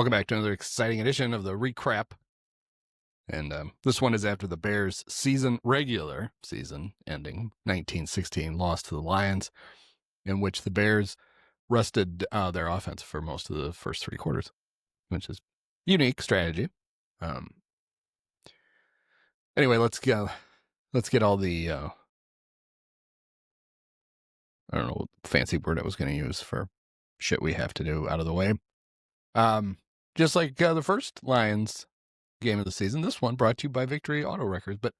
Welcome back to another exciting edition of the RECRAP. And this one is after the Bears' regular season ending 1916 loss to the Lions, in which the Bears rested their offense for most of the first three quarters, which is unique strategy. Anyway, let's get all the I don't know what fancy word I was going to use for shit we have to do out of the way. Just like the first Lions game of the season, this one brought to you by Victory Auto Records. But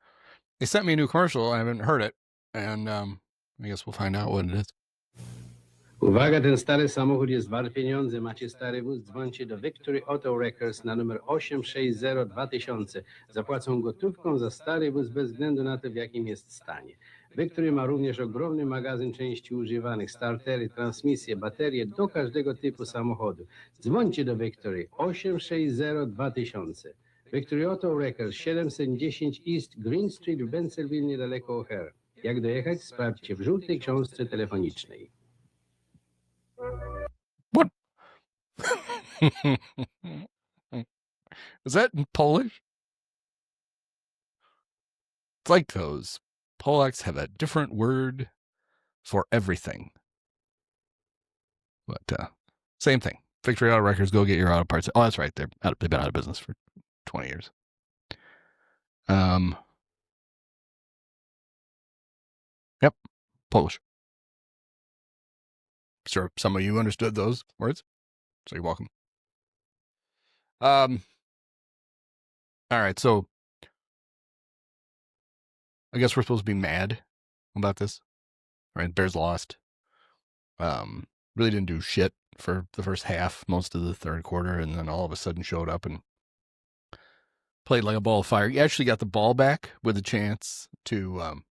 they sent me a new commercial. I haven't heard it, and I guess we'll find out what it is. Uwaga, ten stary samochód jest wart pieniądze. Macie stary wóz, dzwońcie do Victory Auto Records na numer 860-2000. Zapłacą gotówką za stary wóz bez względu na to, w jakim jest stanie. Victory ma również ogromny magazyn części używanych, startery, transmisje, baterie do każdego typu samochodu. Dzwońcie do Victory 860-2000. Victory Auto Records 710 East Green Street w Benselville niedaleko O'Hare. Jak dojechać? Sprawdźcie w żółtej książce telefonicznej. What? Is that in Polish? It's like those Polacks have a different word for everything. But same thing. Victory Auto Records, go get your auto parts. Oh, that's right. They've been out of business for 20 years. Yep. Polish. Sure, some of you understood those words, so you're welcome. All right, so I guess we're supposed to be mad about this, right? Bears lost. Really didn't do shit for the first half, most of the third quarter, and then all of a sudden showed up and played like a ball of fire. He actually got the ball back with a chance to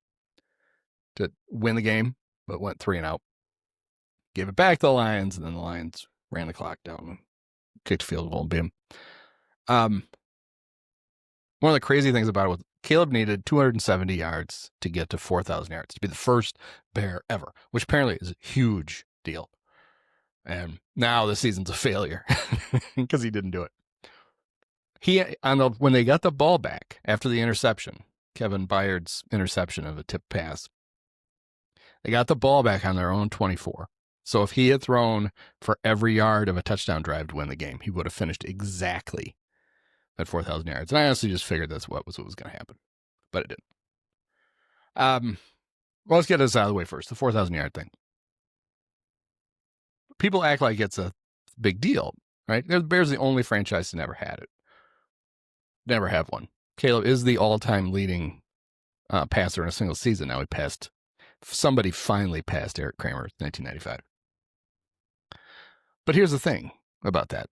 win the game, but went 3 and out. Gave it back to the Lions, and then the Lions ran the clock down and kicked a field goal and beat them. One of the crazy things about it was Caleb needed 270 yards to get to 4,000 yards to be the first Bear ever, which apparently is a huge deal. And now the season's a failure because he didn't do it. When they got the ball back after the interception, Kevin Byard's interception of a tip pass, they got the ball back on their own 24. So if he had thrown for every yard of a touchdown drive to win the game, he would have finished exactly at 4,000 yards. And I honestly just figured that's what was going to happen, but it didn't. Well, let's get this out of the way first. The 4,000 yard thing. People act like it's a big deal, right? The Bears are the only franchise to never had it. Never have one. Caleb is the all-time leading passer in a single season. Now somebody finally passed Eric Kramer in 1995. But here's the thing about that.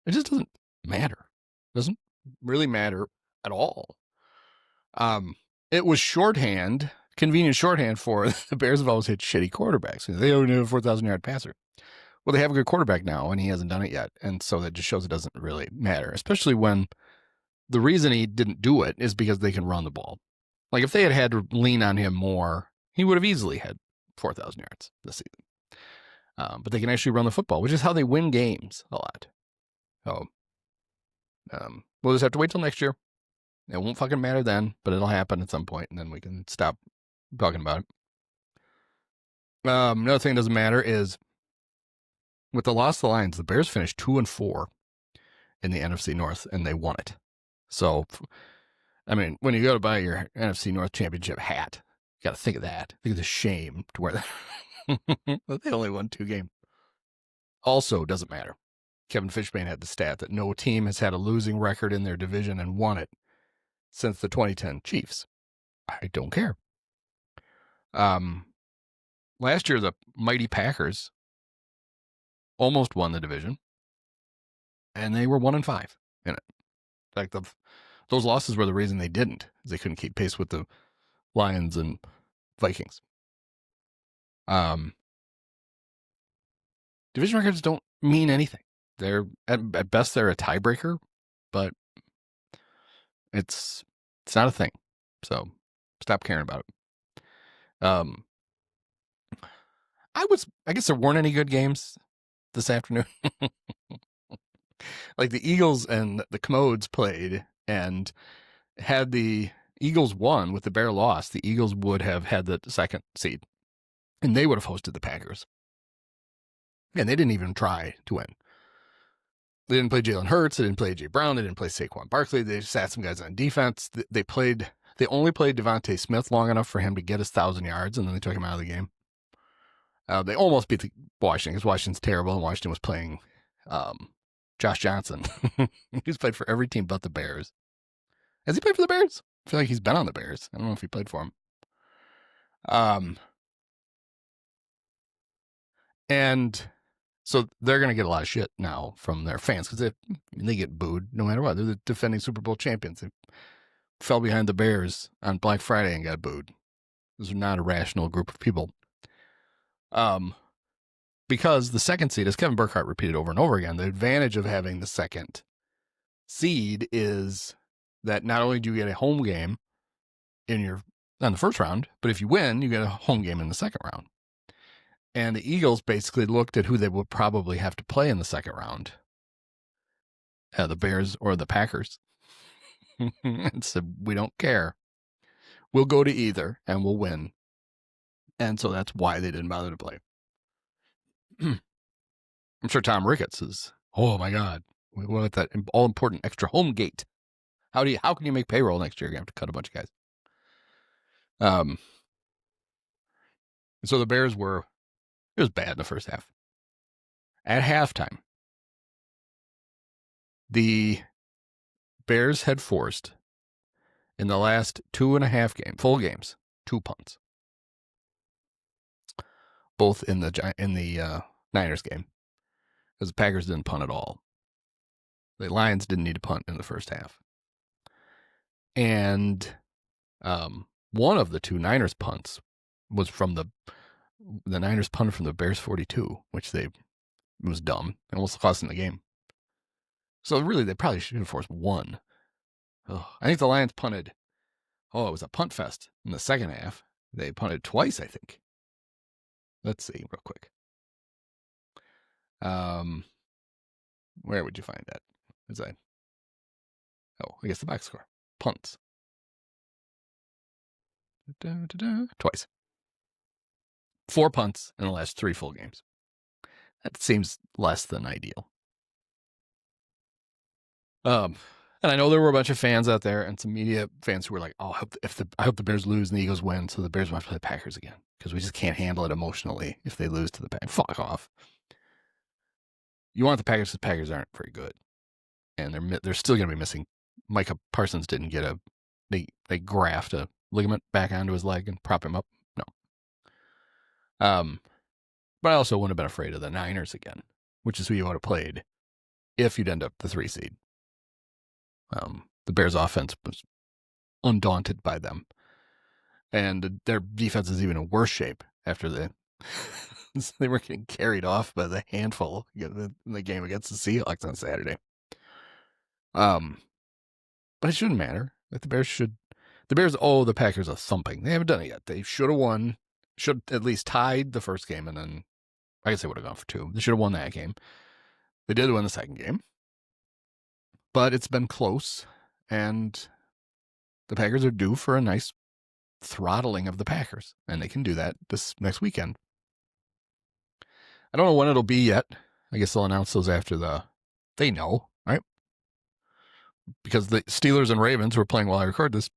It just doesn't matter. It doesn't really matter at all. It was convenient shorthand for the Bears have always hit shitty quarterbacks. They don't have a 4,000 yard passer. Well, they have a good quarterback now, and he hasn't done it yet. And so that just shows it doesn't really matter, especially when the reason he didn't do it is because they can run the ball. Like if they had to lean on him more, he would have easily had 4,000 yards this season. But they can actually run the football, which is how they win games a lot. So we'll just have to wait till next year. It won't fucking matter then, but it'll happen at some point, and then we can stop talking about it. Another thing that doesn't matter is with the loss of the Lions, the Bears finished 2-4 in the NFC North, and they won it. So, I mean, when you go to buy your NFC North Championship hat, you got to think of that. Think of the shame to wear that. But they only won 2 games. Also, doesn't matter. Kevin Fishbane had the stat that no team has had a losing record in their division and won it since the 2010 Chiefs. I don't care. Last year, the mighty Packers almost won the division, and they were 1-5 in it. In fact, those losses were the reason they didn't. They couldn't keep pace with the Lions and Vikings. Division records don't mean anything. They're at best they're a tiebreaker, but it's not a thing. So stop caring about it. I guess there weren't any good games this afternoon. Like the Eagles and the Commodes played, and had the Eagles won with the Bear lost, the Eagles would have had the second seed, and they would have hosted the Packers. And they didn't even try to win. They didn't play Jalen Hurts. They didn't play A.J. Brown. They didn't play Saquon Barkley. They just sat some guys on defense. They only played Devontae Smith long enough for him to get his 1,000 yards, and then they took him out of the game. They almost beat Washington because Washington's terrible, and Washington was playing Josh Johnson. He's played for every team but the Bears. Has he played for the Bears? I feel like he's been on the Bears. I don't know if he played for him. And so they're going to get a lot of shit now from their fans because they get booed no matter what. They're the defending Super Bowl champions. They fell behind the Bears on Black Friday and got booed. Those are not a rational group of people. Because the second seed, as Kevin Burkhardt repeated over and over again, the advantage of having the second seed is that not only do you get a home game on the first round, but if you win, you get a home game in the second round. And the Eagles basically looked at who they would probably have to play in the second round. The Bears or the Packers. And said, we don't care. We'll go to either and we'll win. And so that's why they didn't bother to play. I'm sure Tom Ricketts is, oh my God, what about that all-important extra home gate? How can you make payroll next year? You have to cut a bunch of guys. So the Bears it was bad in the first half. At halftime, the Bears had forced, in the last 2.5 full games, 2 punts. Both in the Niners game, because the Packers didn't punt at all. The Lions didn't need to punt in the first half. And one of the 2 Niners punts was from the Niners punted from the Bears 42, which was dumb. It almost cost them the game. So really, they probably should have forced 1. I think the Lions punted. It was a punt fest in the second half. They punted twice, I think. Let's see real quick. Where would you find that? I guess the box score. Punts. Twice. 4 punts in the last 3 full games. That seems less than ideal. And I know there were a bunch of fans out there and some media fans who were like, I hope the Bears lose and the Eagles win so the Bears won't play the Packers again because we just can't handle it emotionally if they lose to the Packers. Fuck off. You want the Packers because the Packers aren't very good. And they're still going to be missing. Micah Parsons didn't get they graft a ligament back onto his leg and prop him up. No. But I also wouldn't have been afraid of the Niners again, which is who you would have played if you'd end up the 3 seed. The Bears' offense was undaunted by them. And their defense is even in worse shape after they were getting carried off by the handful in the game against the Seahawks on Saturday. But it shouldn't matter. The Bears owe the Packers a thumping. They haven't done it yet. They should have won, should at least tied the first game, and then I guess they would have gone for 2. They should have won that game. They did win the second game. But it's been close, and the Packers are due for a nice throttling of the Packers, and they can do that this next weekend. I don't know when it'll be yet. I guess they'll announce those after they know, right? Because the Steelers and Ravens, who are playing while I record this,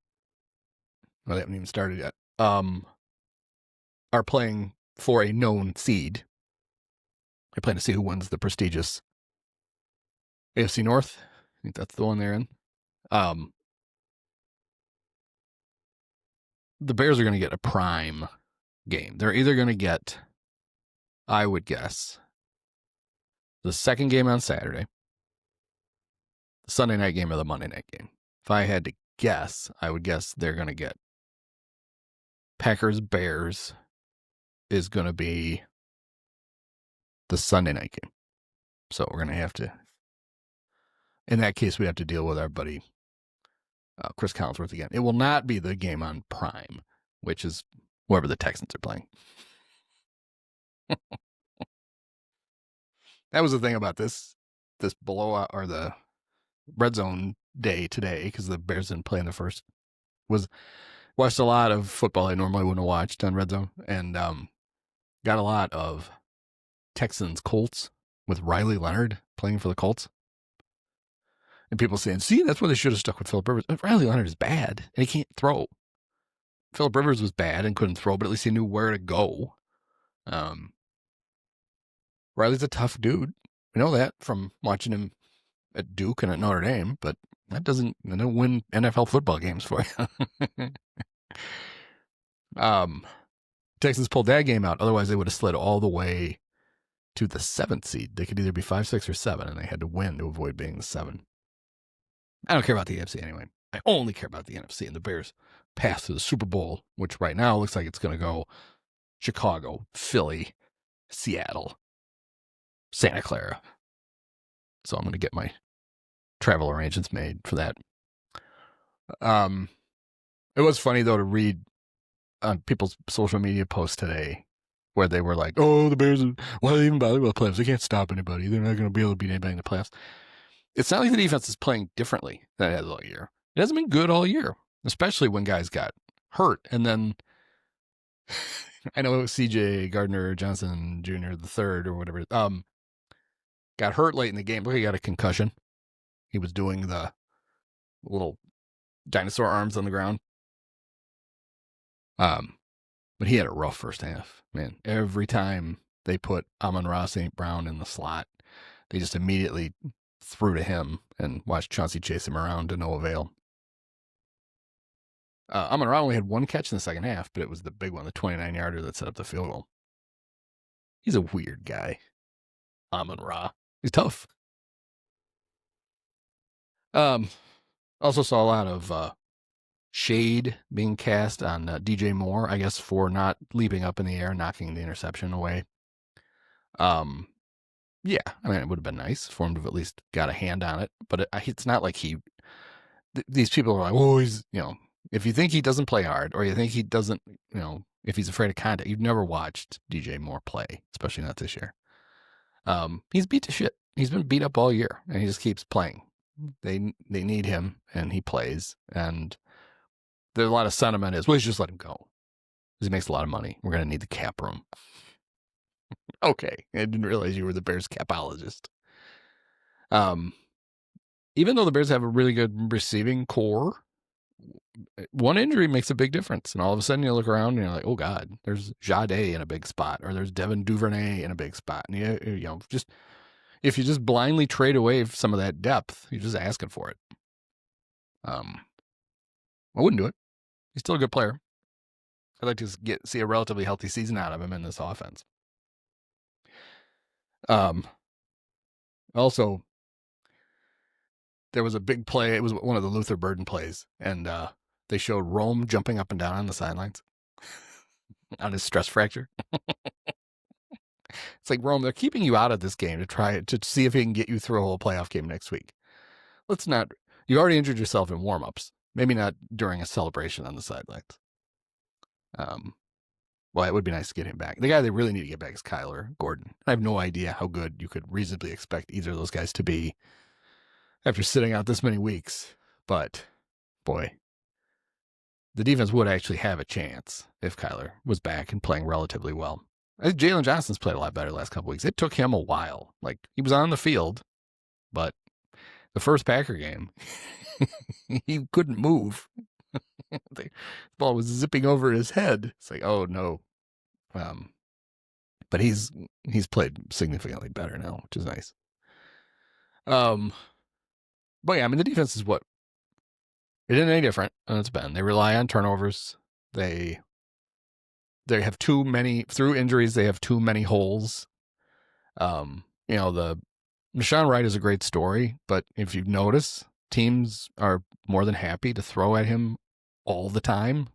well, they haven't even started yet, are playing for a known seed. They're playing to see who wins the prestigious AFC North. I think that's the one they're in. The Bears are going to get a prime game. They're either going to get, I would guess, the second game on Saturday, the Sunday night game, or the Monday night game. If I had to guess, I would guess they're going to get Packers-Bears is going to be the Sunday night game. So we're going to have to, in that case, we have to deal with our buddy Chris Collinsworth again. It will not be the game on Prime, which is whoever the Texans are playing. That was the thing about this this blowout or the red zone day today because the Bears didn't play in the first. Watched a lot of football I normally wouldn't have watched on red zone, and got a lot of Texans Colts with Riley Leonard playing for the Colts. And people saying, see, that's why they should have stuck with Philip Rivers. Riley Leonard is bad, and he can't throw. Philip Rivers was bad and couldn't throw, but at least he knew where to go. Riley's a tough dude. We know that from watching him at Duke and at Notre Dame, but that doesn't win NFL football games for you. Texans pulled that game out. Otherwise, they would have slid all the way to the 7th seed. They could either be 5, 6, or 7, and they had to win to avoid being the 7. I don't care about the NFC anyway. I only care about the NFC and the Bears' path to the Super Bowl, which right now looks like it's going to go Chicago, Philly, Seattle, Santa Clara. So I'm going to get my travel arrangements made for that. It was funny, though, to read on people's social media posts today where they were like, oh, the Bears, why do they even bother with the playoffs? They can't stop anybody. They're not going to be able to beat anybody in the playoffs. It's not like the defense is playing differently than it has all year. It hasn't been good all year, especially when guys got hurt. And then I know CJ Gardner Johnson Jr. the third or whatever, got hurt late in the game. Look, he got a concussion. He was doing the little dinosaur arms on the ground. But he had a rough first half, man. Every time they put Amon-Ra St. Brown in the slot, they just immediately threw to him and watched Chauncey chase him around to no avail. Amon-Ra only had one catch in the second half, but it was the big one, the 29-yarder that set up the field goal. He's a weird guy, Amon-Ra. He's tough. Also saw a lot of shade being cast on DJ Moore, I guess, for not leaping up in the air, knocking the interception away. Yeah, I mean, it would have been nice for him to have at least got a hand on it, but it's not like these people are like, oh, he's, if you think he doesn't play hard or you think he doesn't, if he's afraid of contact, you've never watched DJ Moore play, especially not this year. He's beat to shit. He's been beat up all year and he just keeps playing. They need him and he plays, and there's a lot of sentiment is, well, let's just let him go because he makes a lot of money. We're going to need the cap room. Okay. I didn't realize you were the Bears capologist. Even though the Bears have a really good receiving core, one injury makes a big difference. And all of a sudden you look around and you're like, oh God, there's Jade in a big spot, or there's Devin Duvernay in a big spot. And just, if you just blindly trade away some of that depth, you're just asking for it. I wouldn't do it. He's still a good player. I'd like to see a relatively healthy season out of him in this offense. Also, there was a big play. It was one of the Luther Burden plays, and they showed Rome jumping up and down on the sidelines on his stress fracture. It's like, Rome, they're keeping you out of this game to see if he can get you through a whole playoff game next week. You already injured yourself in warm-ups. Maybe not during a celebration on the sidelines. Well, it would be nice to get him back. The guy they really need to get back is Kyler Gordon. I have no idea how good you could reasonably expect either of those guys to be after sitting out this many weeks. But, boy, the defense would actually have a chance if Kyler was back and playing relatively well. I think Jalen Johnson's played a lot better the last couple weeks. It took him a while. Like, he was on the field, but the first Packer game, he couldn't move. The ball was zipping over his head. It's like, oh no. But he's played significantly better now, which is nice. But yeah, I mean, the defense is what it isn't any different than it's been. They rely on turnovers. They have too many through injuries. They have too many holes. The Rashawn Wright is a great story, but if you notice, teams are more than happy to throw at him all the time,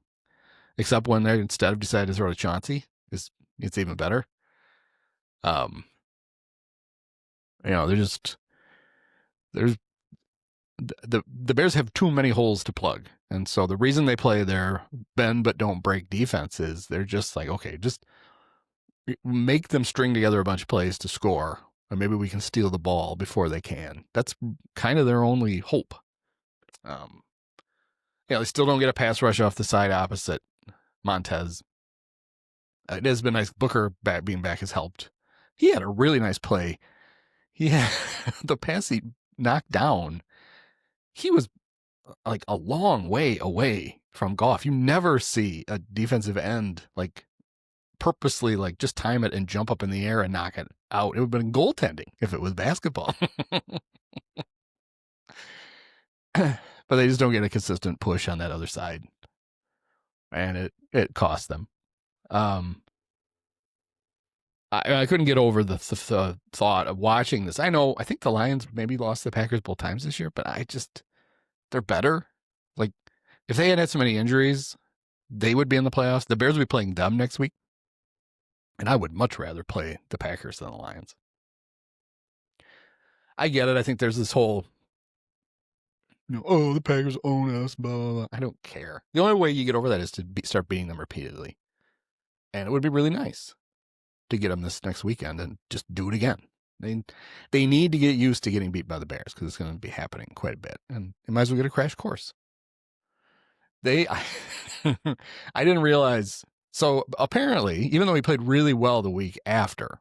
except when they instead of decided to throw to Chauncey, it's even better. There's the Bears have too many holes to plug, and so the reason they play their bend but don't break defense is they're just like, okay, just make them string together a bunch of plays to score And maybe we can steal the ball before they can. That's kind of their only hope. They still don't get a pass rush off the side opposite Montez. It has been nice. Booker being back has helped. He had a really nice play. He had the pass he knocked down. He was like a long way away from Goff. You never see a defensive end like purposely like just time it and jump up in the air and knock it out. It would have been goaltending if it was basketball. But they just don't get a consistent push on that other side. And it cost them. I couldn't get over the thought of watching this. I think the Lions maybe lost the Packers both times this year, but they're better. Like, if they hadn't had so many injuries, they would be in the playoffs. The Bears would be playing them next week. And I would much rather play the Packers than the Lions. I get it. I think there's this whole, the Packers own us, blah, blah, blah. I don't care. The only way you get over that is to start beating them repeatedly. And it would be really nice to get them this next weekend and just do it again. They need to get used to getting beat by the Bears because it's going to be happening quite a bit. And they might as well get a crash course. I didn't realize. So apparently, even though he played really well the week after,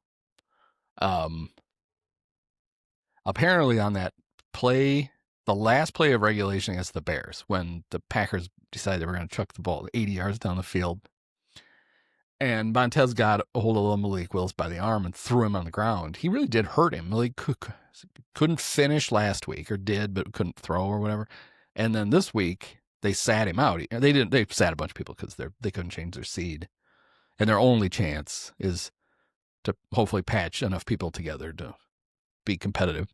apparently on that play, the last play of regulation against the Bears, when the Packers decided they were going to chuck the ball 80 yards down the field, and Montez got a hold of Malik Willis by the arm and threw him on the ground. He really did hurt him. Malik couldn't finish last week, or did, but couldn't throw or whatever. And then this week, they sat him out. They sat a bunch of people because they couldn't change their seed. And their only chance is to hopefully patch enough people together to be competitive.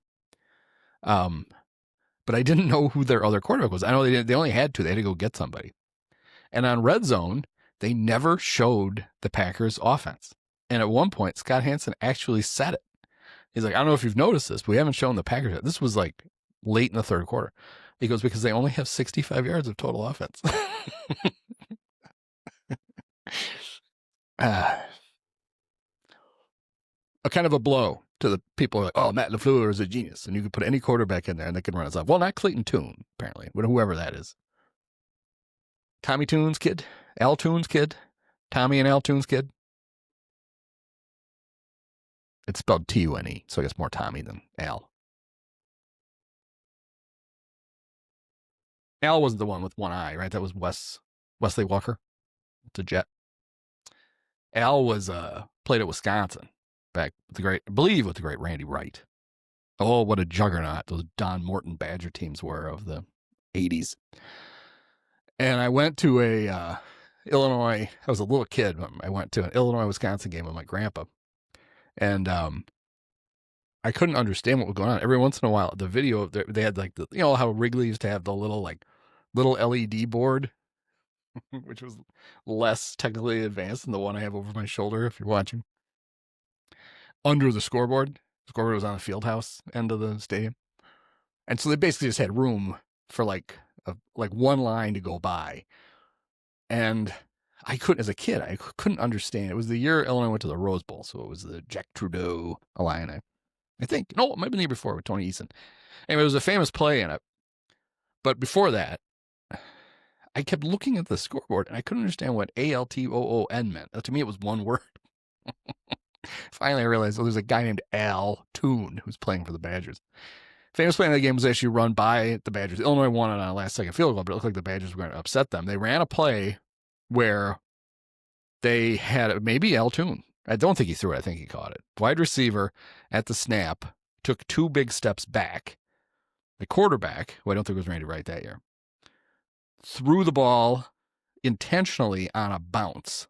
But I didn't know who their other quarterback was. I know they only had two. They had to go get somebody. And on Red Zone, they never showed the Packers offense. And at one point, Scott Hansen actually said it. He's like, I don't know if you've noticed this, but we haven't shown the Packers yet. This was like late in the third quarter. He goes, because they only have 65 yards of total offense. A kind of a blow to the people who are like, oh, Matt LaFleur is a genius. And you can put any quarterback in there and they can run us off. Well, not Clayton Tune, apparently, but whoever that is. Tommy Tune's kid, Al Tune's kid, Tommy and Al Tune's kid. It's spelled Tune, so I guess more Tommy than Al. Al wasn't the one with one eye, right? That was Wesley Walker. It's a Jet. Al was played at Wisconsin back with the great Randy Wright. Oh, what a juggernaut those Don Morton Badger teams were of the 80s. And I went to a Illinois. I was a little kid. I went to an Illinois-Wisconsin game with my grandpa. And I couldn't understand what was going on. Every once in a while, the video, they had like how Wrigley used to have the little LED board, which was less technically advanced than the one I have over my shoulder, if you're watching. Under the scoreboard. The scoreboard was on the field house end of the stadium. And so they basically just had room for like one line to go by. And I couldn't, as a kid, I couldn't understand. It was the year Illinois went to the Rose Bowl, so it was the Jack Trudeau Illini. I think. No, it might have been the year before with Tony Eason. Anyway, it was a famous play in it. But before that, I kept looking at the scoreboard, and I couldn't understand what ALTOON meant. To me, it was one word. Finally, I realized, there's a guy named Al Toon who's playing for the Badgers. Famous play in the game was actually run by the Badgers. Illinois won it on a last-second field goal, but it looked like the Badgers were going to upset them. They ran a play where they had maybe Al Toon. I don't think he threw it. I think he caught it. Wide receiver at the snap took two big steps back. The quarterback, who I don't think was Randy Wright that year, threw the ball intentionally on a bounce.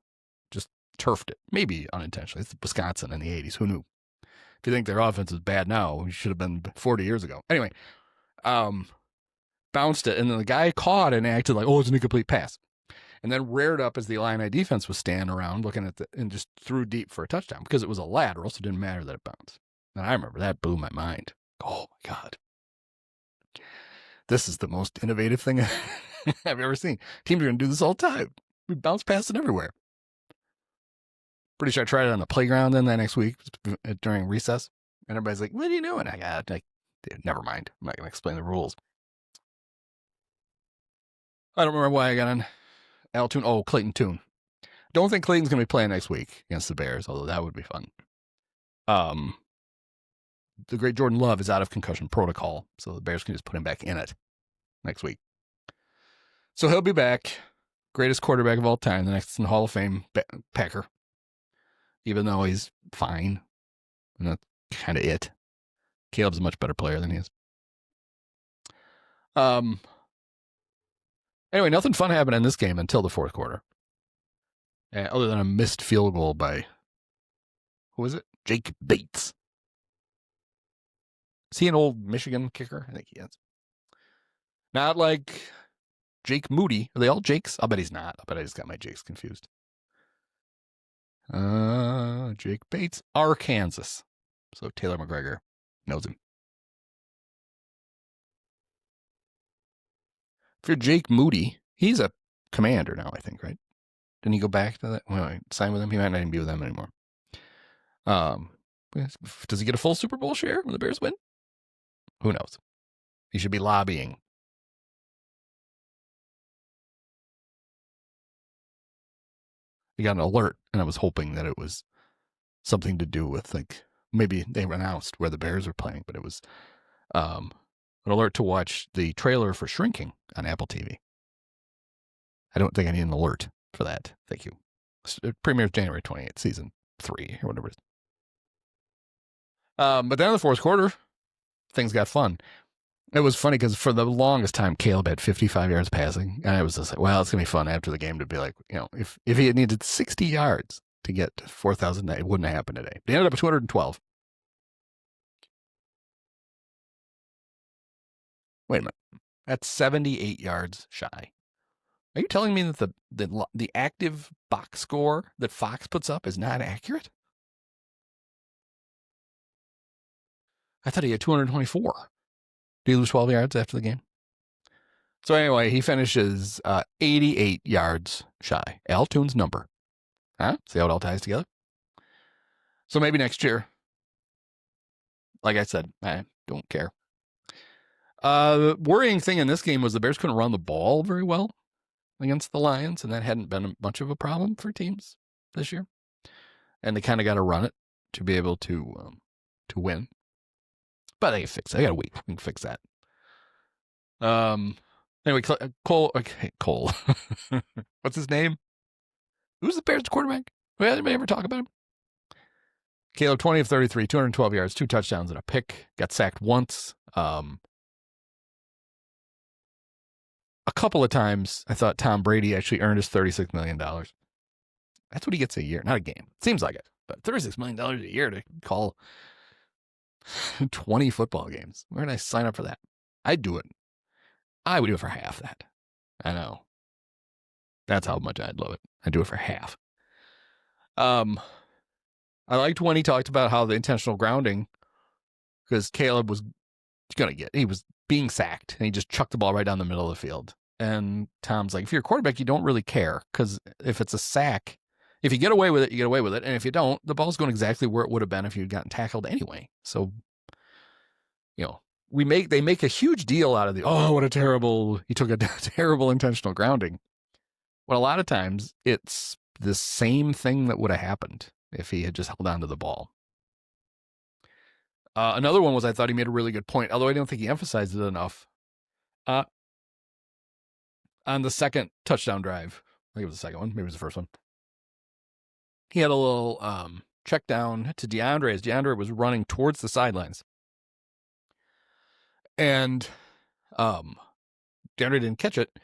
Just turfed it. Maybe unintentionally. It's Wisconsin in the 80s. Who knew? If you think their offense is bad now, it should have been 40 years ago. Anyway, bounced it, and then the guy caught and acted like, it's an incomplete pass. And then reared up as the Illini defense was standing around looking at and just threw deep for a touchdown because it was a lateral, so it didn't matter that it bounced. And I remember that blew my mind. Oh, my God. This is the most innovative thing I've ever seen. Teams are going to do this all the time. We bounce past it everywhere. Pretty sure I tried it on the playground then that next week during recess. And everybody's like, what are you doing? I got like, never mind. I'm not going to explain the rules. I don't remember why I got on Al Toon. Oh, Clayton Toon. Don't think Clayton's going to be playing next week against the Bears, although that would be fun. The great Jordan Love is out of concussion protocol, so the Bears can just put him back in it next week. So he'll be back. Greatest quarterback of all time, the next in the Hall of Fame Packer. Even though he's fine. And that's kind of it. Caleb's a much better player than he is. Anyway, nothing fun happened in this game until the fourth quarter. Other than a missed field goal by, who was it? Jake Bates. Is he an old Michigan kicker? I think he is. Not like Jake Moody. Are they all Jakes? I'll bet he's not. I'll bet I just got my Jakes confused. Jake Bates, Arkansas. So Taylor McGregor knows him. If you're Jake Moody, he's a commander now, I think, right? Didn't he go back to that? Well, sign with them? He might not even be with them anymore. Does he get a full Super Bowl share when the Bears win? Who knows? He should be lobbying. He got an alert, and I was hoping that it was something to do with, like, maybe they announced where the Bears were playing, but it was an alert to watch the trailer for Shrinking on Apple TV. I don't think I need an alert for that. Thank you. It premieres January 28th, season 3, or whatever it is. But then in the fourth quarter, things got fun. It was funny because for the longest time, Caleb had 55 yards passing. And I was just like, well, it's going to be fun after the game to be like, if he had needed 60 yards to get to 4,000, it wouldn't have happened today. They ended up at 212. Wait a minute. That's 78 yards shy. Are you telling me that the active box score that Fox puts up is not accurate? I thought he had 224. Did he lose 12 yards after the game? So anyway, he finishes 88 yards shy. Al Toon's number. Huh? See how it all ties together? So maybe next year. Like I said, I don't care. The worrying thing in this game was the Bears couldn't run the ball very well against the Lions, and that hadn't been much of a problem for teams this year. And they kind of got to run it to be able to win. But they can fix it. They got a week. We can fix that. Anyway, Cole. Okay, Cole. What's his name? Who's the Bears quarterback? Did anybody ever talk about him? Caleb, 20 of 33, 212 yards, 2 touchdowns, and a pick. Got sacked once. A couple of times, I thought Tom Brady actually earned his $36 million. That's what he gets a year, not a game. Seems like it, but $36 million a year to call 20 football games. Where did I sign up for that? I'd do it. I would do it for half that. I know. That's how much I'd love it. I'd do it for half. I liked when he talked about how the intentional grounding, because Caleb was he was being sacked, and he just chucked the ball right down the middle of the field. And Tom's like, if you're a quarterback, you don't really care, because if it's a sack, if you get away with it, you get away with it. And if you don't, the ball's going exactly where it would have been if you'd gotten tackled anyway. So, they make a huge deal out of he took a terrible intentional grounding. Well, a lot of times it's the same thing that would have happened if he had just held on to the ball. Another one was, I thought he made a really good point, although I don't think he emphasized it enough. On the second touchdown drive, I think it was the second one, maybe it was the first one. He had a little check down to DeAndre as DeAndre was running towards the sidelines. And DeAndre didn't catch it.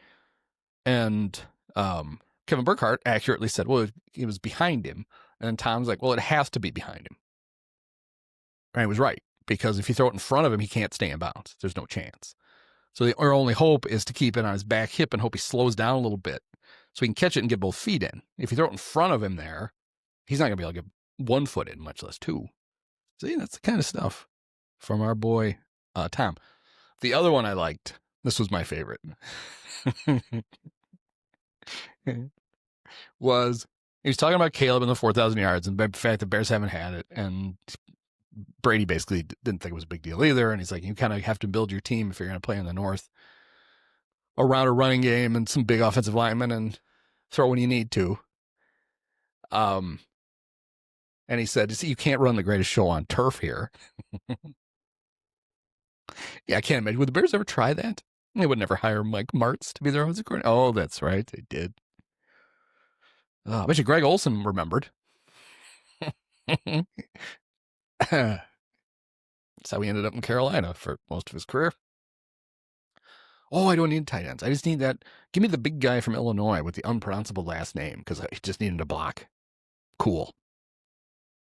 And Kevin Burkhardt accurately said, well, it was behind him. And Tom's like, well, it has to be behind him. And he was right, because if you throw it in front of him, he can't stay in bounds. There's no chance. So our only hope is to keep it on his back hip and hope he slows down a little bit so he can catch it and get both feet in. If you throw it in front of him there, he's not going to be able to get 1 foot in, much less 2. See, that's the kind of stuff from our boy, Tom. The other one I liked, this was my favorite, was he was talking about Caleb and the 4,000 yards and the fact that Bears haven't had it. And Brady basically didn't think it was a big deal either. And he's like, you kind of have to build your team if you're going to play in the North around a running game and some big offensive linemen and throw when you need to. And he said, see, you can't run the greatest show on turf here. Yeah, I can't imagine. Would the Bears ever try that? They would never hire Mike Martz to be their offensive coordinator. Oh, that's right. They did. I bet you Greg Olson remembered. That's how he ended up in Carolina for most of his career. Oh, I don't need tight ends. I just need that. Give me the big guy from Illinois with the unpronounceable last name because I just needed a block. Cool.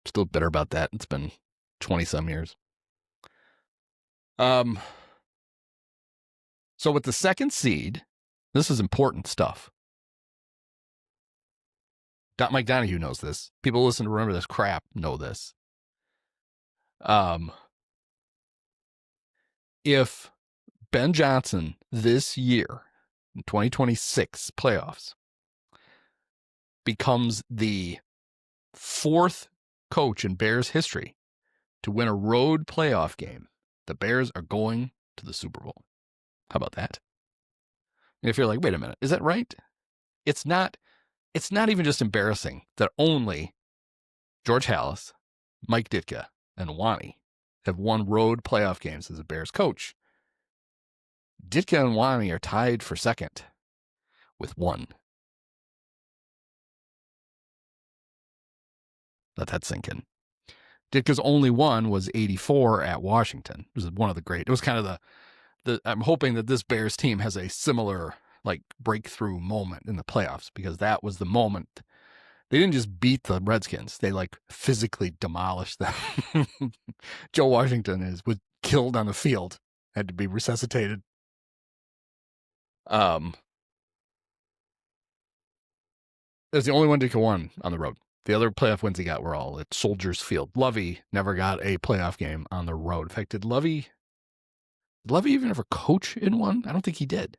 Still bitter about that. It's been 20-some years. So with the second seed, this is important stuff. Mike Donahue knows this. People listen to Remember This Crap know this. If Ben Johnson this year, in 2026 playoffs, becomes the fourth coach in Bears history to win a road playoff game, the Bears are going to the Super Bowl. How about that? And if you're like, wait a minute, is that right? It's not even just embarrassing that only George Halas, Mike Ditka, and Wani have won road playoff games as a Bears coach. Ditka and Wani are tied for second with one. Let that sink in. Ditka's only one was 84 at Washington. It was one of the great. It was kind of the I'm hoping that this Bears team has a similar like breakthrough moment in the playoffs because that was the moment. They didn't just beat the Redskins. They like physically demolished them. Joe Washington was killed on the field, had to be resuscitated. That's the only one Ditka won on the road. The other playoff wins he got were all at Soldiers Field. Lovey never got a playoff game on the road. In fact, did Lovey even ever coach in one? I don't think he did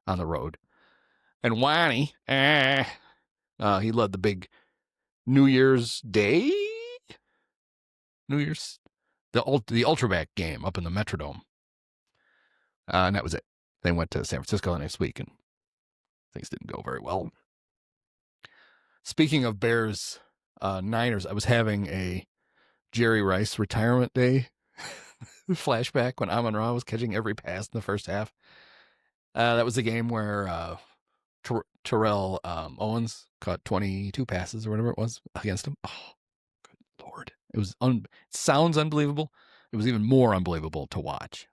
on the road. And Wani, he led the big New Year's Day? The Ultraback game up in the Metrodome. And that was it. They went to San Francisco the next week, and things didn't go very well. Speaking of Bears, Niners, I was having a Jerry Rice retirement day flashback when Amon-Ra was catching every pass in the first half. That was the game where Terrell Owens caught 22 passes or whatever it was against him. Oh, good Lord. It was it sounds unbelievable. It was even more unbelievable to watch.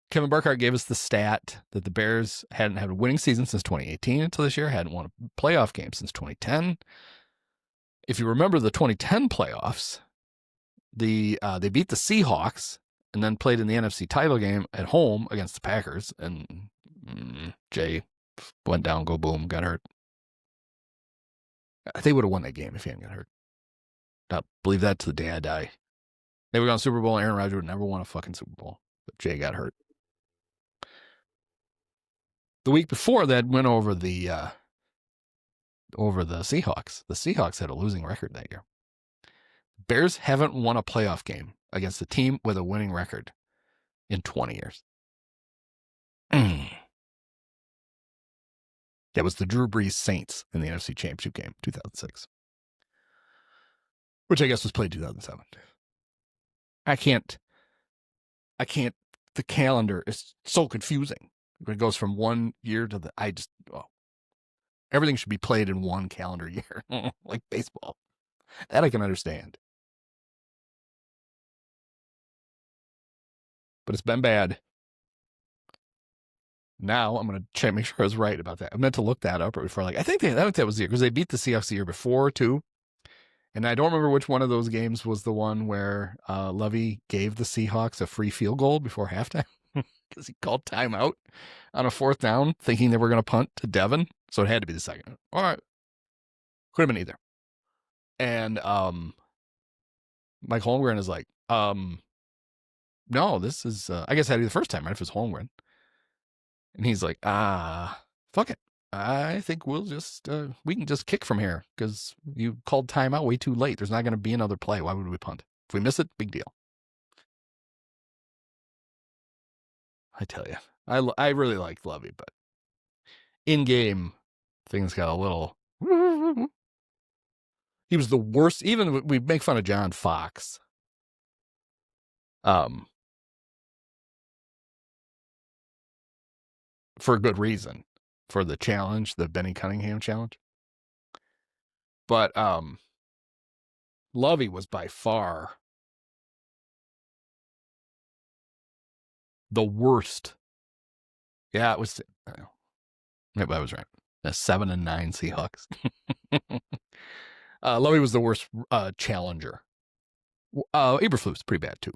Kevin Burkhardt gave us the stat that the Bears hadn't had a winning season since 2018 until this year, hadn't won a playoff game since 2010. If you remember the 2010 playoffs, they beat the Seahawks and then played in the NFC title game at home against the Packers, and Jay went down, go boom, got hurt. They would have won that game if he hadn't got hurt. I'll believe that to the day I die. They would have gone Super Bowl, and Aaron Rodgers would never won a fucking Super Bowl, but Jay got hurt. The week before that went over the Seahawks. The Seahawks had a losing record that year. Bears haven't won a playoff game against a team with a winning record in 20 years. That was the Drew Brees Saints in the NFC Championship game, 2006, which I guess was played 2007. I can't. The calendar is so confusing. It goes from one year to the. Everything should be played in one calendar year, like baseball. That I can understand. But it's been bad. Now I'm going to check, make sure I was right about that. I meant to look that up before. I think that was the year because they beat the Seahawks the year before too. And I don't remember which one of those games was the one where Lovey gave the Seahawks a free field goal before halftime because he called timeout on a fourth down, thinking they were going to punt to Devin. So it had to be the second. All right, could have been either. And Mike Holmgren is like, no, this is, I guess it had to be the first time, right? If it's Holmgren. And he's like, fuck it. I think we'll just we can just kick from here because you called timeout way too late. There's not going to be another play. Why would we punt? If we miss it, big deal. I tell you, I really liked Lovey, but in game things got a little. He was the worst. Even we make fun of John Fox. For a good reason, for the challenge, the Benny Cunningham challenge. But Lovey was by far the worst. Yeah, it was. Maybe I was right. The 7-9 Seahawks. Lovey was the worst challenger. Eberflus pretty bad too,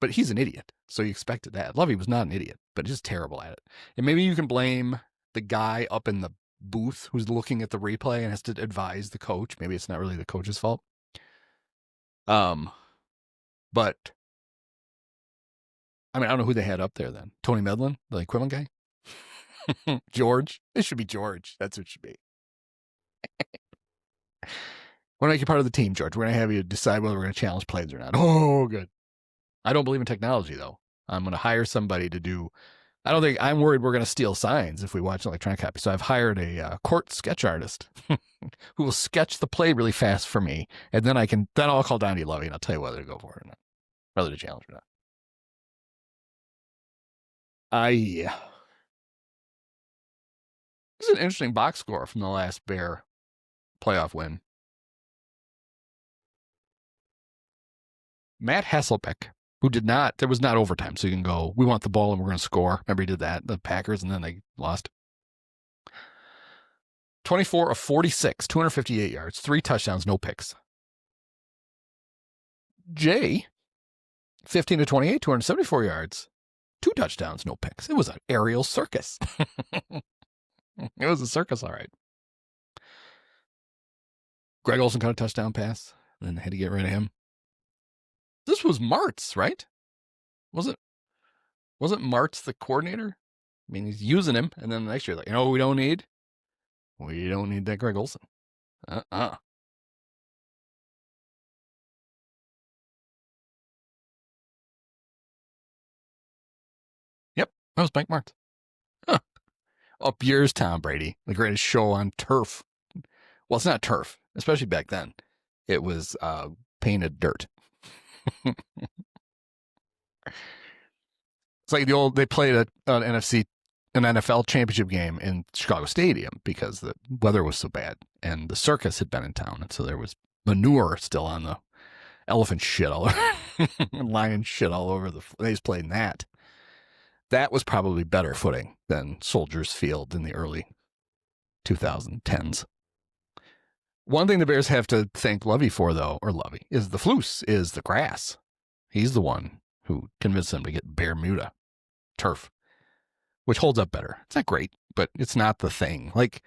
but he's an idiot, so you expected that. Lovey was not an idiot, but just terrible at it. And maybe you can blame the guy up in the booth who's looking at the replay and has to advise the coach. Maybe it's not really the coach's fault. But I mean, I don't know who they had up there then. Tony Medlin, the equipment guy? George? It should be George. That's what it should be. We're going to make you part of the team, George. We're going to have you decide whether we're going to challenge plays or not. Oh, good. I don't believe in technology, though. I'm going to hire somebody to do. I don't think I'm worried we're going to steal signs if we watch an electronic copy. So I've hired a court sketch artist who will sketch the play really fast for me. And then I'll call Donnie Lovey and I'll tell you whether to go for it or not, whether to challenge or not. Yeah. This is an interesting box score from the last Bear playoff win. Matt Hasselbeck, who did not, there was not overtime, so you can go, we want the ball and we're going to score. Remember he did that, the Packers, and then they lost. 24 of 46, 258 yards, 3 touchdowns, no picks. Jay, 15 to 28, 274 yards, 2 touchdowns, no picks. It was an aerial circus. It was a circus, all right. Greg Olsen caught a touchdown pass, and then had to get rid of him. This was Martz, right? Wasn't Martz the coordinator? I mean, he's using him, and then the next year, like, we don't need that Greg Olsen. Yep, that was Mike Martz. Huh. Up yours, Tom Brady, the greatest show on turf. Well, it's not turf, especially back then. It was painted dirt. It's like they played an NFL championship game in Chicago Stadium because the weather was so bad and the circus had been in town. And so there was manure still on the elephant shit all over, lion shit all over they just played in that. That was probably better footing than Soldiers Field in the early 2010s. One thing the Bears have to thank Lovey for, though, is the Flus, is the grass. He's the one who convinced them to get Bermuda turf, which holds up better. It's not great, but it's not the thing. Like,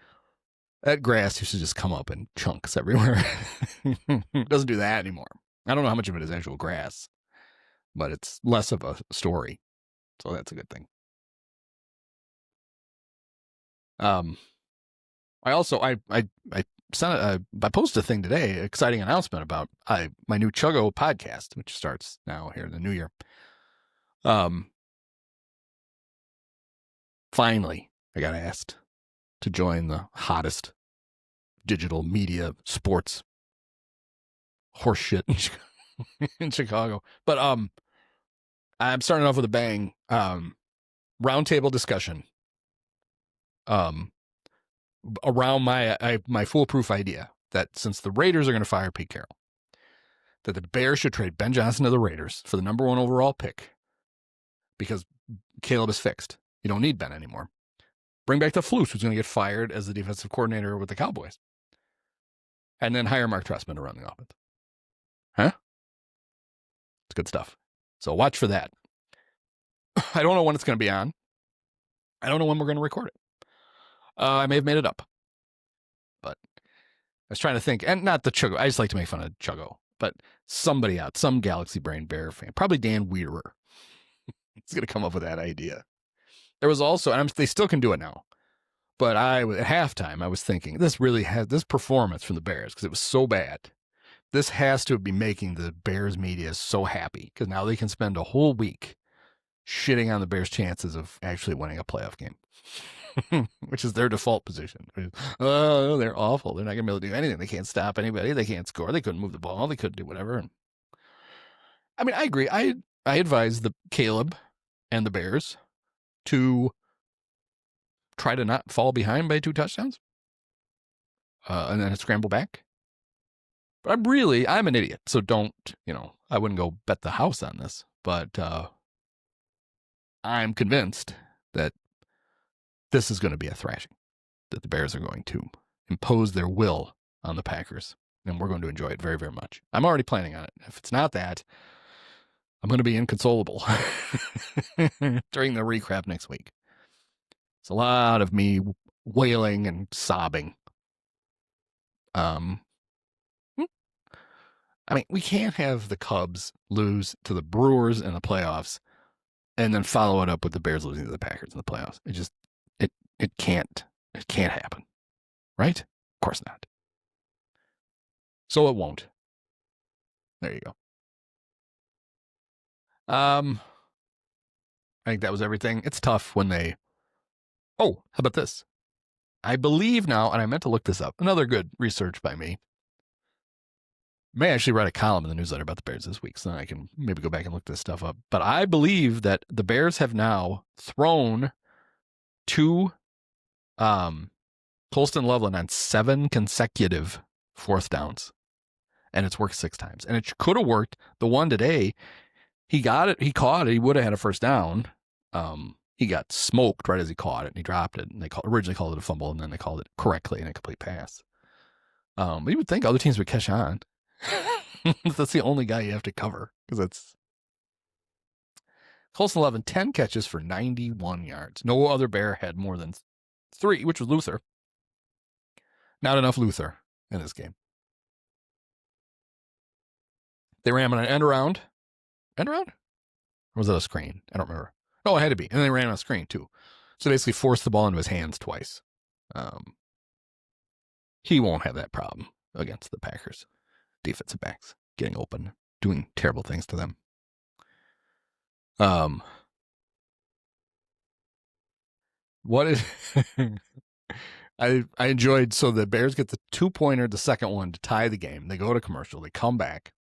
that grass used to just come up in chunks everywhere. It doesn't do that anymore. I don't know how much of it is actual grass, but it's less of a story. So that's a good thing. I also I posted a thing today, exciting announcement about my new Chuggo podcast, which starts now here in the new year. Finally, I got asked to join the hottest digital media sports horseshit in Chicago. But I'm starting off with a bang. Roundtable discussion. Around my foolproof idea that since the Raiders are going to fire Pete Carroll, that the Bears should trade Ben Johnson to the Raiders for the number 1 overall pick because Caleb is fixed. You don't need Ben anymore. Bring back the Flus, who's going to get fired as the defensive coordinator with the Cowboys. And then hire Mark Trestman to run the offense. Huh? It's good stuff. So watch for that. I don't know when it's going to be on. I don't know when we're going to record it. I may have made it up. But I was trying to think, and not the Chuggo. I just like to make fun of Chuggo. But somebody out, some Galaxy Brain Bear fan, probably Dan Weederer, he's going to come up with that idea. There was also, and they still can do it now, But at halftime, I was thinking this performance from the Bears, because it was so bad. This has to be making the Bears media so happy, because now they can spend a whole week shitting on the Bears' chances of actually winning a playoff game, which is their default position. Oh, they're awful. They're not going to be able to do anything. They can't stop anybody. They can't score. They couldn't move the ball. They couldn't do whatever. I mean, I agree. I advise the Caleb and the Bears to try to not fall behind by 2 touchdowns and then scramble back. But I'm an idiot, so don't, I wouldn't go bet the house on this. But I'm convinced that this is going to be a thrashing, that the Bears are going to impose their will on the Packers, and we're going to enjoy it very, very much. I'm already planning on it. If it's not that, I'm going to be inconsolable during the RECRAP next week. It's a lot of me wailing and sobbing. I mean, we can't have the Cubs lose to the Brewers in the playoffs and then follow it up with the Bears losing to the Packers in the playoffs. It can't happen, right? Of course not. So it won't. There you go. I think that was everything. It's tough when they. Oh, how about this? I believe now, and I meant to look this up. Another good research by me. May actually write a column in the newsletter about the Bears this week, so then I can maybe go back and look this stuff up. But I believe that the Bears have now thrown to Colston Loveland on 7 consecutive 4th downs, and it's worked 6 times. And it could have worked. The one today, he got it, he caught it, he would have had a 1st down. He got smoked right as he caught it, and he dropped it. And they originally called it a fumble, and then they called it correctly an incomplete pass. But you would think other teams would catch on. That's the only guy you have to cover, because it's Colston 11, 10 catches for 91 yards. No other Bear had more than 3, which was Luther. Not enough Luther in this game. They ran on an end around. End around? Or was it a screen? I don't remember. No, it had to be. And they ran on a screen too. So basically forced the ball into his hands twice. He won't have that problem against the Packers defensive backs getting open, doing terrible things to them. What is I enjoyed, so the Bears get the 2-pointer, the second one to tie the game. They go to commercial, they come back,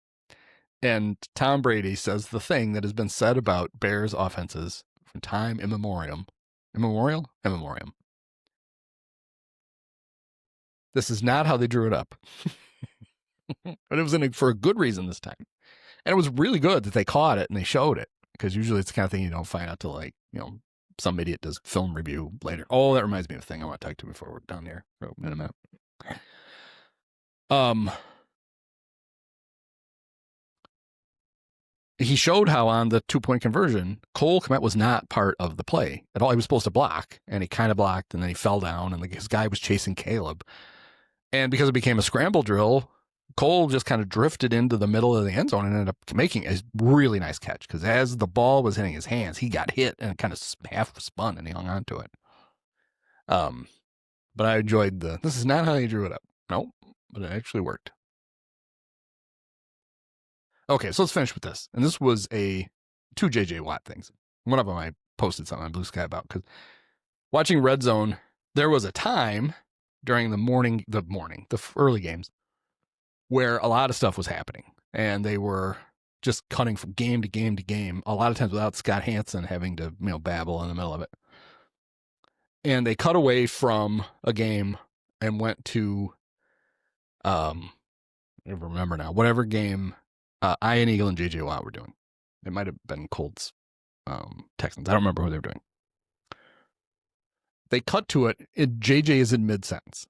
and Tom Brady says the thing that has been said about Bears offenses from time immemorial. Immemorium. This is not how they drew it up. But it was for a good reason this time. And it was really good that they caught it and they showed it, because usually it's the kind of thing you don't find out till some idiot does film review later. Oh, that reminds me of a thing I want to talk to before we're done here in a minute. He showed how on the 2-point conversion, Cole Kmet was not part of the play at all. He was supposed to block, and he kind of blocked, and then he fell down, and his guy was chasing Caleb. And because it became a scramble drill, Cole just kind of drifted into the middle of the end zone and ended up making a really nice catch, because as the ball was hitting his hands, he got hit and kind of half spun, and he hung on to it. But I enjoyed this is not how he drew it up. No, but it actually worked. Okay, so let's finish with this. And this was 2 J.J. Watt things. One of them I posted something on Blue Sky about, because watching Red Zone, there was a time during the early games, where a lot of stuff was happening, and they were just cutting from game to game to game, a lot of times without Scott Hansen having to, babble in the middle of it. And they cut away from a game and went to, I don't remember now, whatever game Ian Eagle and J.J. Watt were doing. It might have been Colts, Texans. I don't remember who they were doing. They cut to it. JJ is in mid-sentence.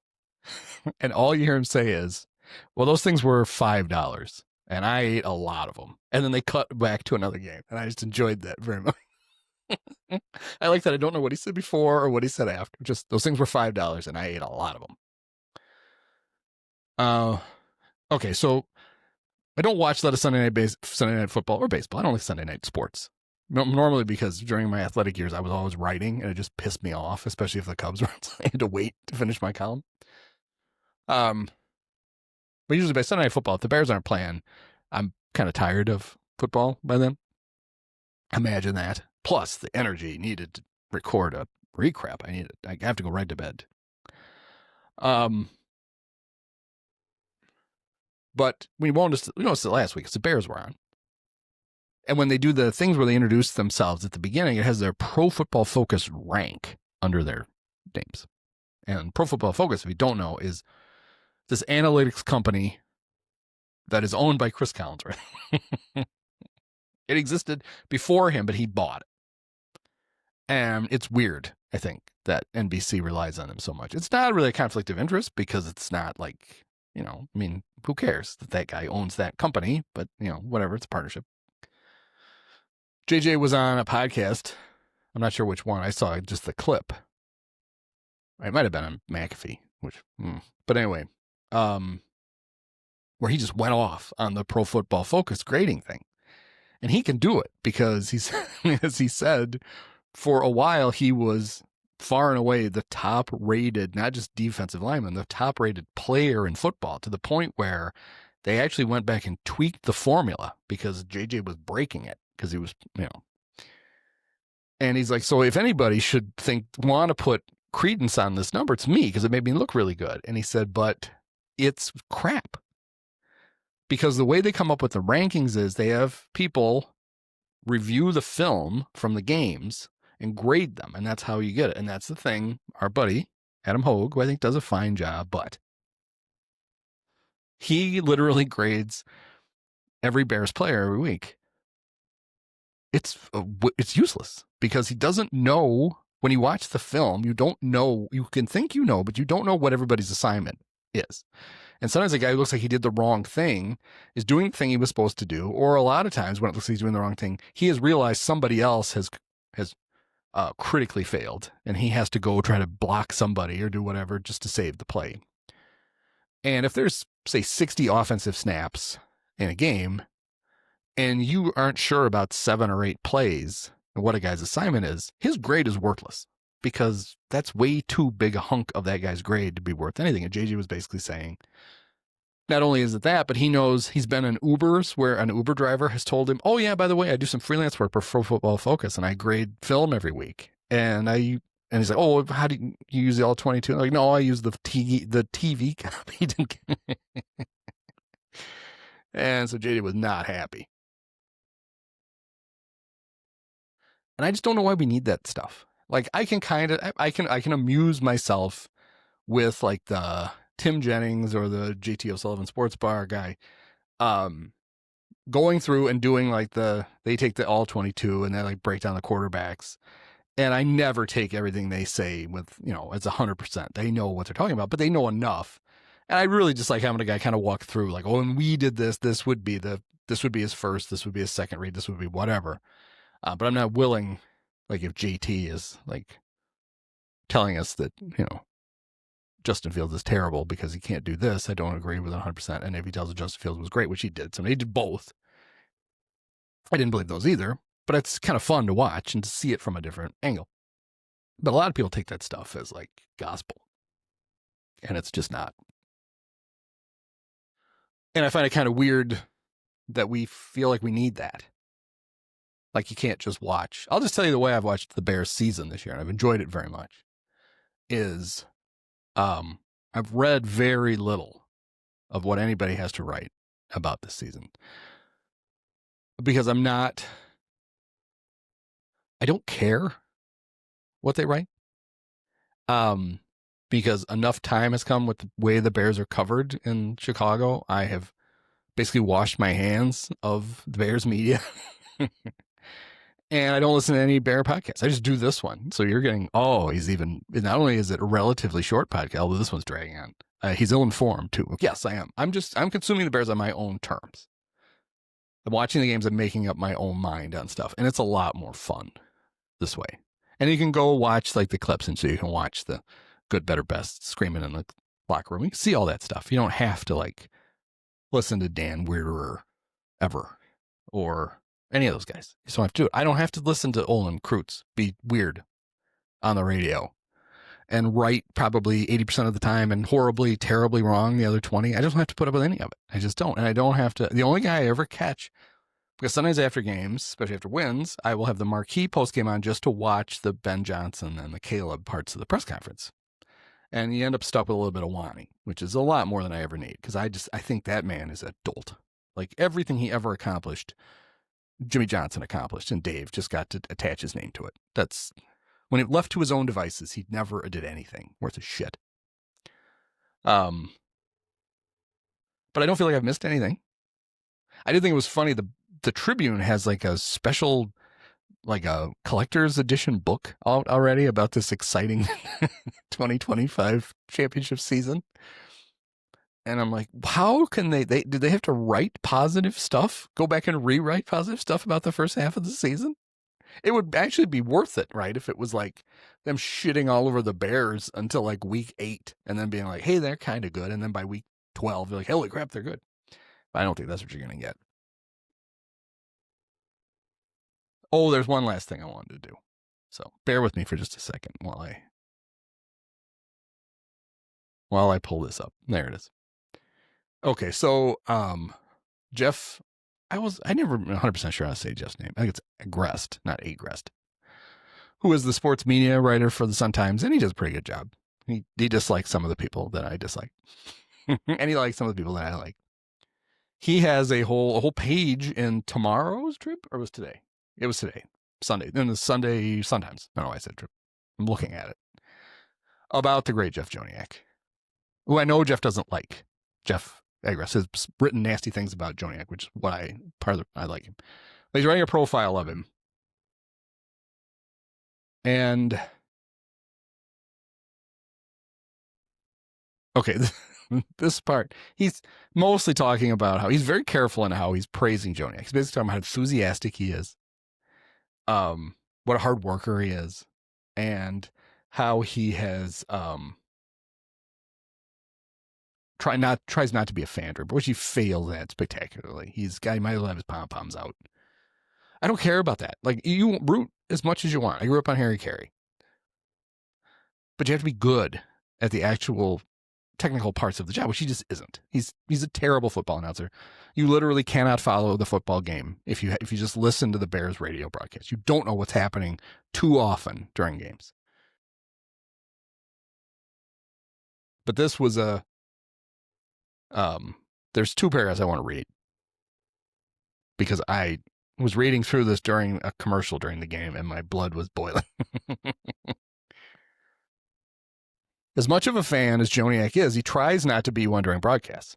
And all you hear him say is, well, those things were $5, and I ate a lot of them. And then they cut back to another game, and I just enjoyed that very much. I like that I don't know what he said before or what he said after. Just those things were $5, and I ate a lot of them. Okay, so I don't watch a lot of Sunday night football or baseball. I don't like Sunday night sports. Normally, because during my athletic years, I was always writing, and it just pissed me off, especially if the Cubs were. I had to wait to finish my column. But usually by Sunday Night Football, if the Bears aren't playing, I'm kind of tired of football by then. Imagine that. Plus the energy needed to record a recrap. I have to go right to bed. But we noticed it last week. It's the Bears were on. And when they do the things where they introduce themselves at the beginning, it has their Pro Football Focus rank under their names. And Pro Football Focus, if you don't know, is this analytics company that is owned by Chris Collinsworth. It existed before him, but he bought it. And it's weird, I think, that NBC relies on them so much. It's not really a conflict of interest because it's not like, who cares that guy owns that company? But, whatever, it's a partnership. JJ was on a podcast. I'm not sure which one. I saw just the clip. It might have been on McAfee, but anyway, where he just went off on the Pro Football Focus grading thing. And he can do it because he's, as he said, for a while he was far and away the top rated, not just defensive lineman, the top rated player in football, to the point where they actually went back and tweaked the formula because JJ was breaking it because he was, and he's like, so if anybody should want to put credence on this number, it's me because it made me look really good. And he said, but it's crap. Because the way they come up with the rankings is they have people review the film from the games and grade them. And that's how you get it. And that's the thing. Our buddy, Adam Hogue, who I think does a fine job, but he literally grades every Bears player every week. It's useless because he doesn't know when you watch the film. You don't know. You can think but you don't know what everybody's assignment is. And sometimes a guy who looks like he did the wrong thing is doing the thing he was supposed to do. Or a lot of times when it looks like he's doing the wrong thing, he has realized somebody else has critically failed. And he has to go try to block somebody or do whatever just to save the play. And if there's, say, 60 offensive snaps in a game, and you aren't sure about 7 or 8 plays and what a guy's assignment is, his grade is worthless because that's way too big a hunk of that guy's grade to be worth anything. And JJ was basically saying, not only is it that, but he knows he's been in Ubers where an Uber driver has told him, oh yeah, by the way, I do some freelance work for Pro Football Focus and I grade film every week. And he's like, oh, how do you use the all 22? I'm like, no, I use the TV copy. And so JJ was not happy. And I just don't know why we need that stuff. Like I can amuse myself with like the Tim Jennings or the JT O'Sullivan Sports Bar guy, going through and doing like they take the all 22 and they like break down the quarterbacks. And I never take everything they say with, as 100%. They know what they're talking about, but they know enough. And I really just like having a guy kind of walk through like, oh, and we did this would be his first, this would be his second read, this would be whatever. But I'm not willing, like if JT is like telling us that, Justin Fields is terrible because he can't do this, I don't agree with it 100%. And if he tells us Justin Fields was great, which he did, so he did both. I didn't believe those either, but it's kind of fun to watch and to see it from a different angle. But a lot of people take that stuff as like gospel, and it's just not. And I find it kind of weird that we feel like we need that. Like you can't just watch. I'll just tell you the way I've watched the Bears season this year, and I've enjoyed it very much, is I've read very little of what anybody has to write about this season. Because I don't care what they write. Because enough time has come with the way the Bears are covered in Chicago. I have basically washed my hands of the Bears media. And I don't listen to any Bear podcasts. I just do this one. So you're getting, not only is it a relatively short podcast, although this one's dragging on. He's ill-informed too. Yes, I am. I'm consuming the Bears on my own terms. I'm watching the games and making up my own mind on stuff. And it's a lot more fun this way. And you can go watch like the clips, and so you can watch the good, better, best screaming in the locker room. You can see all that stuff. You don't have to like listen to Dan Weirder ever or Any of those guys. You just don't have to do it. I don't have to listen to Olin Kreutz be weird on the radio and right probably 80% of the time and horribly, terribly wrong the other 20. I just don't have to put up with any of it. I just don't. And I don't have to. The only guy I ever catch, because sometimes after games, especially after wins, I will have the marquee postgame on just to watch the Ben Johnson and the Caleb parts of the press conference. And you end up stuck with a little bit of whining, which is a lot more than I ever need, because I think that man is a dolt. Like everything he ever accomplished, Jimmy Johnson accomplished, and Dave just got to attach his name to it. That's when he left to his own devices, he never did anything worth a shit. But I don't feel like I've missed anything. I did think it was funny. The Tribune has like a special, like a collector's edition book out already about this exciting 2025 championship season. And I'm like, how can did they have to write positive stuff? Go back and rewrite positive stuff about the first half of the season? It would actually be worth it, right? If it was like them shitting all over the Bears until like week 8 and then being like, hey, they're kind of good. And then by week 12, they're like, holy crap, they're good. But I don't think that's what you're going to get. Oh, there's one last thing I wanted to do. So bear with me for just a second while I pull this up. There it is. Okay, so Jeff, I never 100% sure how to say Jeff's name. I think it's Agrest, not Agrest, who is the sports media writer for the Sun-Times, and he does a pretty good job. He dislikes some of the people that I dislike, and he likes some of the people that I like. He has a whole page in tomorrow's Trib, or was today? It was today, Sunday. In the Sunday Sun-Times. I don't know why I said Trib. I'm looking at it. About the great Jeff Joniak, who I know Jeff doesn't like. Jeff Agrest has written nasty things about Joniak, which is what I like him. But he's writing a profile of him. And okay, this part, he's mostly talking about how he's very careful in how he's praising Joniak. He's basically talking about how enthusiastic he is, what a hard worker he is, and how he has tries not to be a fan dribber, which he fails at spectacularly. He might as well have his pom-poms out. I don't care about that. Like, you root as much as you want. I grew up on Harry Carey. But you have to be good at the actual technical parts of the job, which he just isn't. He's a terrible football announcer. You literally cannot follow the football game if you just listen to the Bears radio broadcast. You don't know what's happening too often during games. But this was there's 2 paragraphs I want to read because I was reading through this during a commercial during the game and my blood was boiling. As much of a fan as Joniak is, he tries not to be one during broadcasts.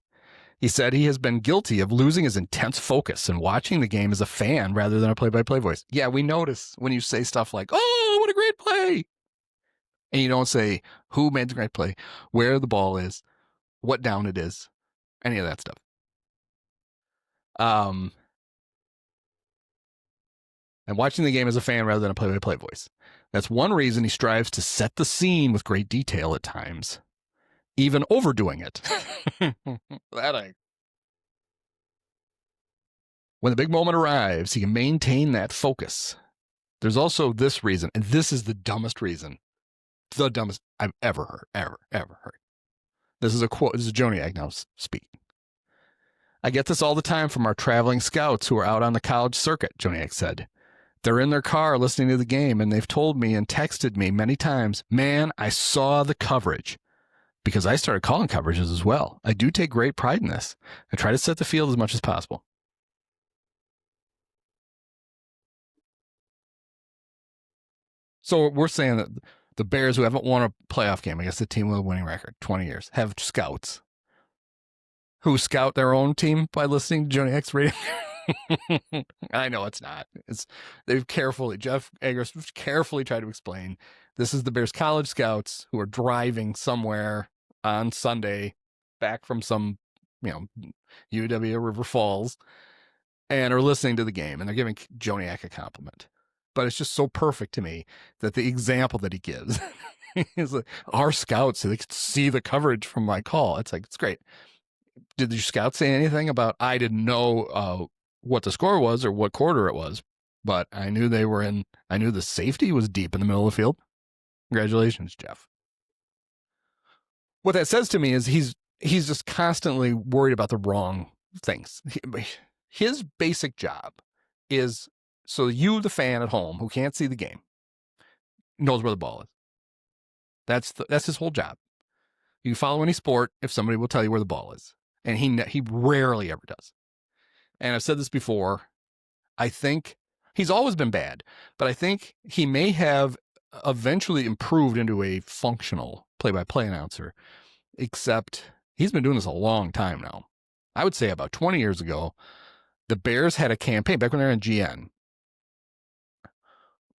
He said he has been guilty of losing his intense focus and watching the game as a fan rather than a play-by-play voice. Yeah, we notice when you say stuff like, oh, what a great play. And you don't say who made the great play, where the ball is, what down it is, any of that stuff. And watching the game as a fan rather than a play-by-play voice. That's one reason he strives to set the scene with great detail at times, even overdoing it. When the big moment arrives, he can maintain that focus. There's also this reason, and this is the dumbest reason, the dumbest I've ever heard. This is a quote. This is Joniak now speaking. I get this all the time from our traveling scouts who are out on the college circuit, Joniak said. They're in their car listening to the game, and they've told me and texted me many times, man, I saw the coverage. Because I started calling coverages as well. I do take great pride in this. I try to set the field as much as possible. So we're saying that the Bears, who haven't won a playoff game against a team with a winning record, 20 years, have scouts who scout their own team by listening to Joniak's radio. I know it's not. Jeff Agrest carefully tried to explain, this is the Bears college scouts who are driving somewhere on Sunday back from some, UW River Falls and are listening to the game, and they're giving Joniak a compliment. But it's just so perfect to me that the example that he gives is like, our scouts, so they could see the coverage from my call. It's like, it's great. Did your scouts say anything about, I didn't know what the score was or what quarter it was, but I knew I knew the safety was deep in the middle of the field. Congratulations, Jeff. What that says to me is he's just constantly worried about the wrong things. His basic job is so you, the fan at home who can't see the game, knows where the ball is. That's his whole job. You can follow any sport if somebody will tell you where the ball is, and he rarely ever does. And I've said this before. I think he's always been bad, but I think he may have eventually improved into a functional play-by-play announcer, except he's been doing this a long time now. I would say about 20 years ago, the Bears had a campaign back when they were in GN,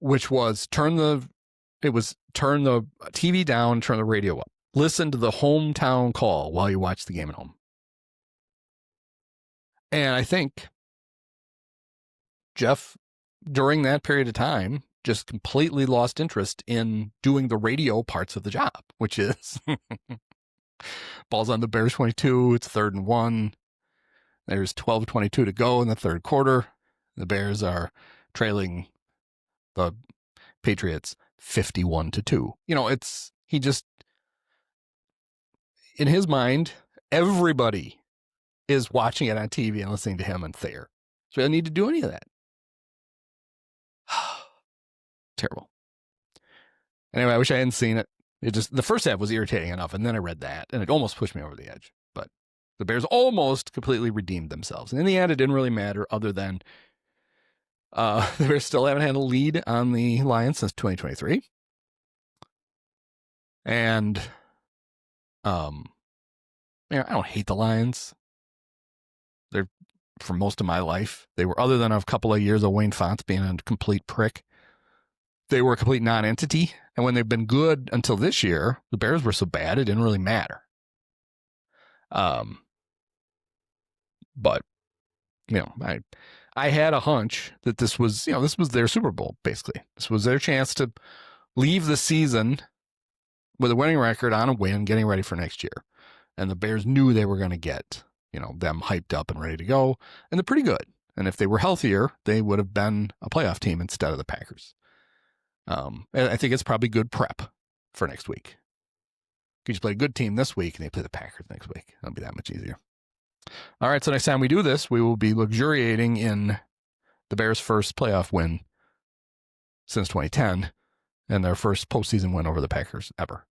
which was turn the TV down, turn the radio up. Listen to the hometown call while you watch the game at home. And I think Jeff, during that period of time, just completely lost interest in doing the radio parts of the job, which is ball's on the Bears 22. It's 3rd and 1. There's 12:22 to go in the third quarter. The Bears are trailing the Patriots 51-2. In his mind, everybody is watching it on TV and listening to him and Thayer. So he doesn't need to do any of that. Terrible. Anyway, I wish I hadn't seen it. The first half was irritating enough, and then I read that, and it almost pushed me over the edge. But the Bears almost completely redeemed themselves. And in the end, it didn't really matter other than the Bears still haven't had a lead on the Lions since 2023. And I don't hate the Lions. They're, for most of my life, they were, other than a couple of years of Wayne Fontes being a complete prick, they were a complete non-entity. And when they've been good until this year, the Bears were so bad, it didn't really matter. But, I had a hunch that this was their Super Bowl, basically. This was their chance to leave the season with a winning record on a win, getting ready for next year. And the Bears knew they were going to get, them hyped up and ready to go. And they're pretty good. And if they were healthier, they would have been a playoff team instead of the Packers. I think it's probably good prep for next week. You just play a good team this week and they play the Packers next week. That'll be that much easier. All right, so next time we do this, we will be luxuriating in the Bears' first playoff win since 2010 and their first postseason win over the Packers ever.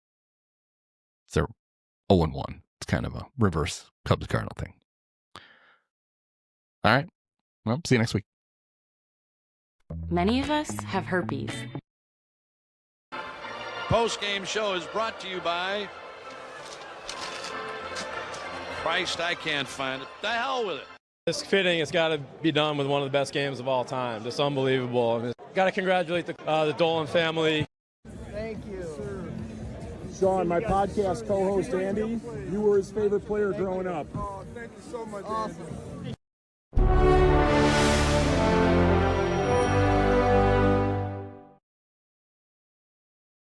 They're 0-1. It's kind of a reverse Cubs-Cardinal thing. All right, well, see you next week. Many of us have herpes. Post-game show is brought to you by Christ, I can't find it. The hell with it. It's fitting. It's got to be done with one of the best games of all time. Just unbelievable. Got to congratulate the Dolan family. Thank you. Sean, my podcast co-host Andy, you were his favorite player growing up. Oh, thank you so much, awesome. Andy.